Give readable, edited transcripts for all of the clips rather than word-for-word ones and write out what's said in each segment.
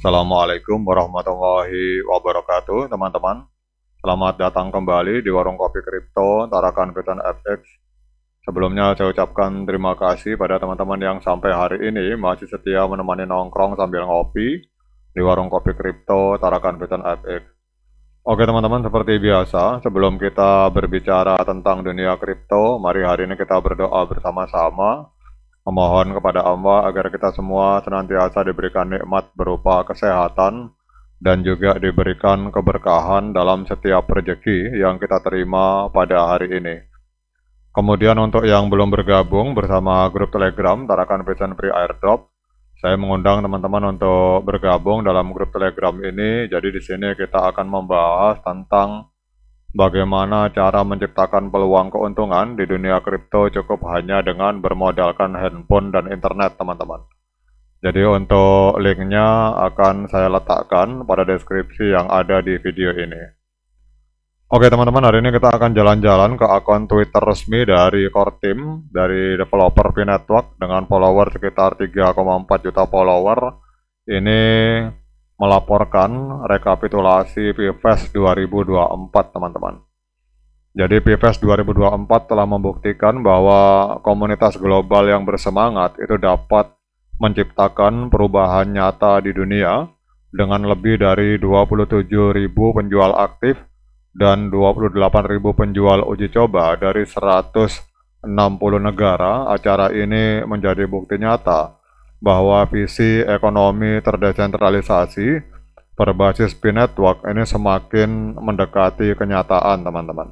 Assalamualaikum warahmatullahi wabarakatuh, teman-teman. Selamat datang kembali di Warung Kopi Kripto Tarakan Python FX. Sebelumnya saya ucapkan terima kasih pada teman-teman yang sampai hari ini masih setia menemani nongkrong sambil ngopi di Warung Kopi Kripto Tarakan Python FX. Oke teman-teman, seperti biasa, sebelum kita berbicara tentang dunia kripto, mari hari ini kita berdoa bersama-sama. Memohon kepada Allah agar kita semua senantiasa diberikan nikmat berupa kesehatan dan juga diberikan keberkahan dalam setiap rezeki yang kita terima pada hari ini. Kemudian untuk yang belum bergabung bersama grup Telegram Tarakan Python Free Airdrop, saya mengundang teman-teman untuk bergabung dalam grup Telegram ini. Jadi di sini kita akan membahas tentang bagaimana cara menciptakan peluang keuntungan di dunia kripto cukup hanya dengan bermodalkan handphone dan internet, teman-teman. Jadi untuk linknya akan saya letakkan pada deskripsi yang ada di video ini. Oke teman-teman, hari ini kita akan jalan-jalan ke akun Twitter resmi dari core team, dari developer P-Network dengan follower sekitar 3,4 juta follower. Ini melaporkan rekapitulasi PFES 2024, teman-teman. Jadi PFES 2024 telah membuktikan bahwa komunitas global yang bersemangat itu dapat menciptakan perubahan nyata di dunia dengan lebih dari 27.000 penjual aktif dan 28.000 penjual uji coba dari 160 negara. Acara ini menjadi bukti nyata bahwa visi ekonomi terdesentralisasi berbasis P-Network ini semakin mendekati kenyataan, teman-teman.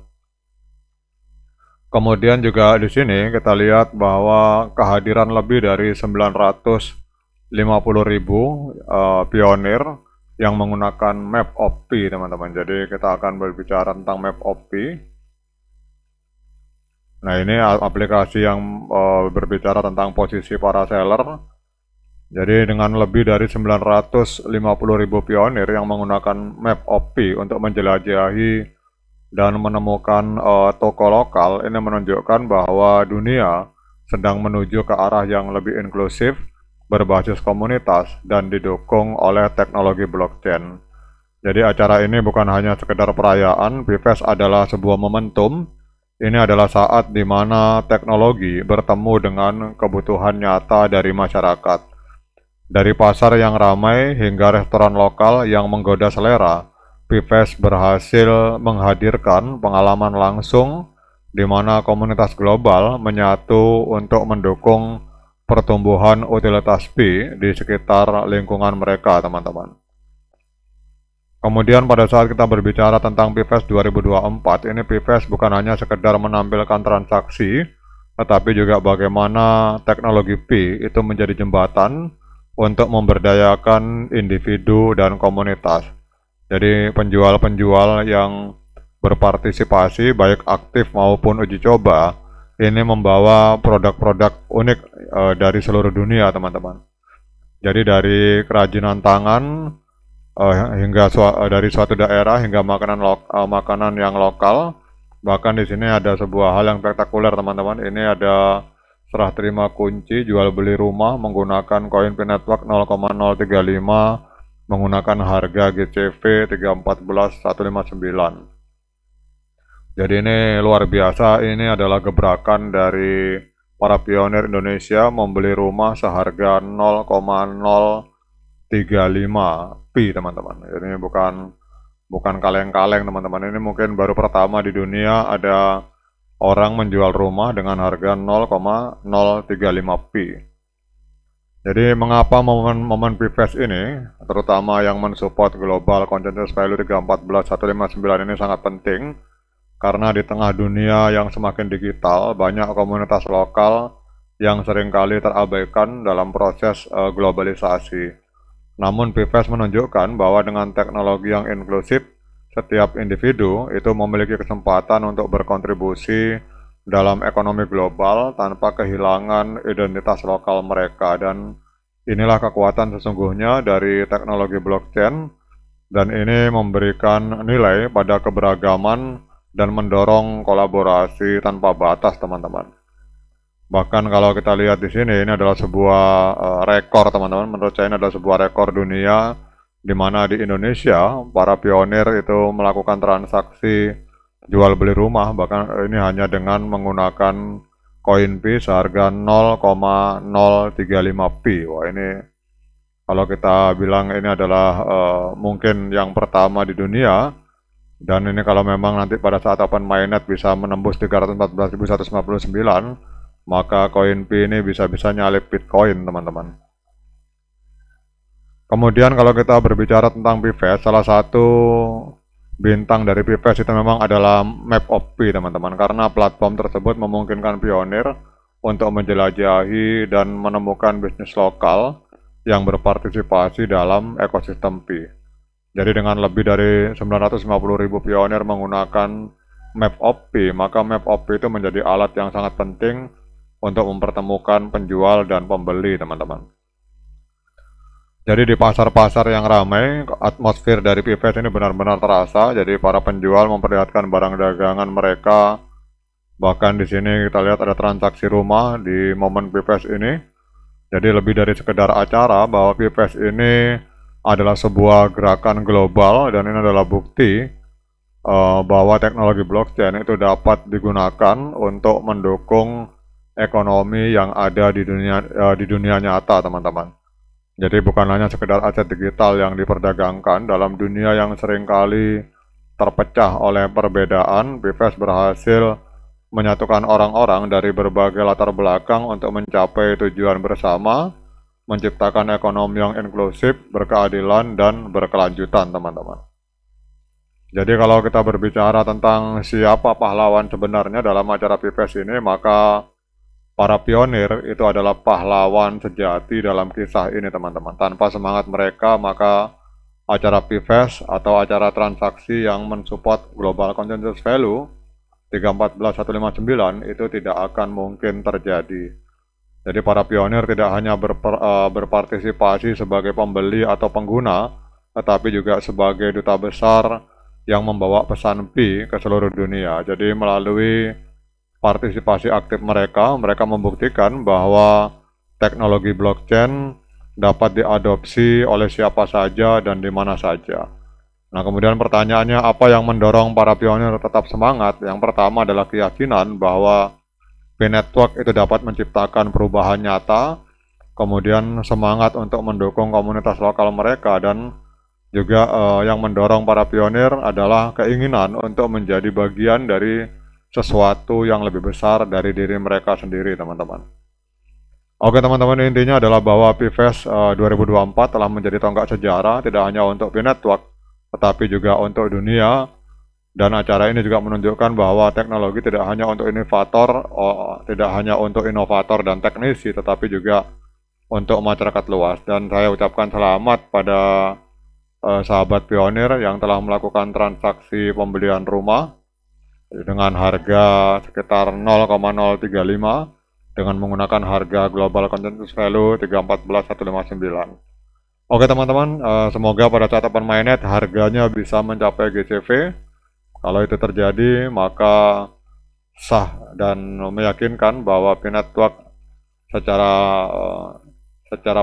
Kemudian juga di sini kita lihat bahwa kehadiran lebih dari 950.000 pionir yang menggunakan Map of P, teman-teman. Jadi kita akan berbicara tentang Map of P. Nah, ini aplikasi yang berbicara tentang posisi para seller. Jadi dengan lebih dari 950.000 pionir yang menggunakan Map of P untuk menjelajahi dan menemukan toko lokal, ini menunjukkan bahwa dunia sedang menuju ke arah yang lebih inklusif, berbasis komunitas, dan didukung oleh teknologi blockchain. Jadi acara ini bukan hanya sekedar perayaan, PFES adalah sebuah momentum. Ini adalah saat di mana teknologi bertemu dengan kebutuhan nyata dari masyarakat. Dari pasar yang ramai hingga restoran lokal yang menggoda selera, PFES berhasil menghadirkan pengalaman langsung di mana komunitas global menyatu untuk mendukung pertumbuhan utilitas P di sekitar lingkungan mereka, teman-teman. Kemudian pada saat kita berbicara tentang PFES 2024, ini PFES bukan hanya sekedar menampilkan transaksi, tetapi juga bagaimana teknologi P itu menjadi jembatan untuk memberdayakan individu dan komunitas. Jadi penjual-penjual yang berpartisipasi baik aktif maupun uji coba ini membawa produk-produk unik dari seluruh dunia, teman-teman. Jadi dari kerajinan tangan hingga dari suatu daerah hingga makanan yang lokal. Bahkan di sini ada sebuah hal yang spektakuler, teman-teman. Ini ada serah terima kunci jual beli rumah menggunakan koin P-Network 0,035 menggunakan harga GCV 314159. Jadi ini luar biasa, ini adalah gebrakan dari para pionir Indonesia membeli rumah seharga 0,035 P, teman-teman. Ini bukan kaleng-kaleng, teman-teman. Ini mungkin baru pertama di dunia ada orang menjual rumah dengan harga 0,035 P. Jadi mengapa momen PFES ini, terutama yang mensupport Global Consensus Value 314159 ini sangat penting, karena di tengah dunia yang semakin digital, banyak komunitas lokal yang seringkali terabaikan dalam proses globalisasi. Namun PFES menunjukkan bahwa dengan teknologi yang inklusif, setiap individu itu memiliki kesempatan untuk berkontribusi dalam ekonomi global tanpa kehilangan identitas lokal mereka. Dan inilah kekuatan sesungguhnya dari teknologi blockchain, dan ini memberikan nilai pada keberagaman dan mendorong kolaborasi tanpa batas, teman-teman. Bahkan kalau kita lihat di sini, ini adalah sebuah rekor, teman-teman. Menurut saya ini adalah sebuah rekor dunia di mana di Indonesia para pionir itu melakukan transaksi jual beli rumah, bahkan ini hanya dengan menggunakan koin Pi seharga 0,035 Pi. Wah, ini kalau kita bilang ini adalah mungkin yang pertama di dunia, dan ini kalau memang nanti pada saat open mainnet bisa menembus 314.159, maka koin Pi ini bisa-bisa nyalip Bitcoin, teman-teman. Kemudian kalau kita berbicara tentang Pfest, salah satu bintang dari Pfest itu memang adalah Map of Pi, teman-teman, karena platform tersebut memungkinkan pionir untuk menjelajahi dan menemukan bisnis lokal yang berpartisipasi dalam ekosistem Pi. Jadi dengan lebih dari 950.000 pionir menggunakan Map of Pi, maka Map of Pi itu menjadi alat yang sangat penting untuk mempertemukan penjual dan pembeli, teman-teman. Jadi di pasar-pasar yang ramai, atmosfer dari Pfest ini benar-benar terasa. Jadi para penjual memperlihatkan barang dagangan mereka. Bahkan di sini kita lihat ada transaksi rumah di momen Pfest ini. Jadi lebih dari sekedar acara, bahwa Pfest ini adalah sebuah gerakan global, dan ini adalah bukti bahwa teknologi blockchain itu dapat digunakan untuk mendukung ekonomi yang ada di dunia nyata, teman-teman. Jadi bukan hanya sekedar aset digital yang diperdagangkan dalam dunia yang seringkali terpecah oleh perbedaan. Pfest berhasil menyatukan orang-orang dari berbagai latar belakang untuk mencapai tujuan bersama, menciptakan ekonomi yang inklusif, berkeadilan, dan berkelanjutan, teman-teman. Jadi kalau kita berbicara tentang siapa pahlawan sebenarnya dalam acara Pfest ini, maka para pionir itu adalah pahlawan sejati dalam kisah ini, teman-teman. Tanpa semangat mereka, maka acara Pfest atau acara transaksi yang mensupport Global Consensus Value 315159 itu tidak akan mungkin terjadi. Jadi para pionir tidak hanya berpartisipasi sebagai pembeli atau pengguna, tetapi juga sebagai duta besar yang membawa pesan Pi ke seluruh dunia. Jadi melalui partisipasi aktif mereka membuktikan bahwa teknologi blockchain dapat diadopsi oleh siapa saja dan di mana saja. Nah, kemudian pertanyaannya, apa yang mendorong para pionir tetap semangat? Yang pertama adalah keyakinan bahwa P-Network itu dapat menciptakan perubahan nyata, kemudian semangat untuk mendukung komunitas lokal mereka, dan juga yang mendorong para pionir adalah keinginan untuk menjadi bagian dari sesuatu yang lebih besar dari diri mereka sendiri, teman-teman. Oke, teman-teman, intinya adalah bahwa Pfest 2024 telah menjadi tonggak sejarah, tidak hanya untuk P-Network, tetapi juga untuk dunia. Dan acara ini juga menunjukkan bahwa teknologi tidak hanya untuk inovator dan teknisi, tetapi juga untuk masyarakat luas. Dan saya ucapkan selamat pada sahabat pionir yang telah melakukan transaksi pembelian rumah dengan harga sekitar 0,035 dengan menggunakan harga Global Consensus Value 314.159. Oke, teman-teman, semoga pada saat open mainnet harganya bisa mencapai GCV. Kalau itu terjadi, maka sah dan meyakinkan bahwa P-Network secara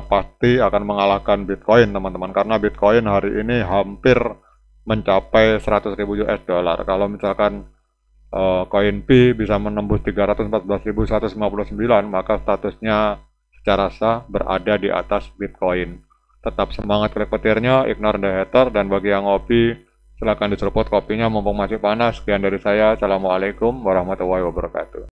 pasti akan mengalahkan Bitcoin, teman-teman, karena Bitcoin hari ini hampir mencapai 100.000 US dollar. Kalau misalkan koin Pi bisa menembus 314.159, maka statusnya secara sah berada di atas Bitcoin. Tetap semangat klik petirnya, ignore the hater, dan bagi yang ngopi, silakan diseruput kopinya mumpung masih panas. Sekian dari saya, assalamualaikum warahmatullahi wabarakatuh.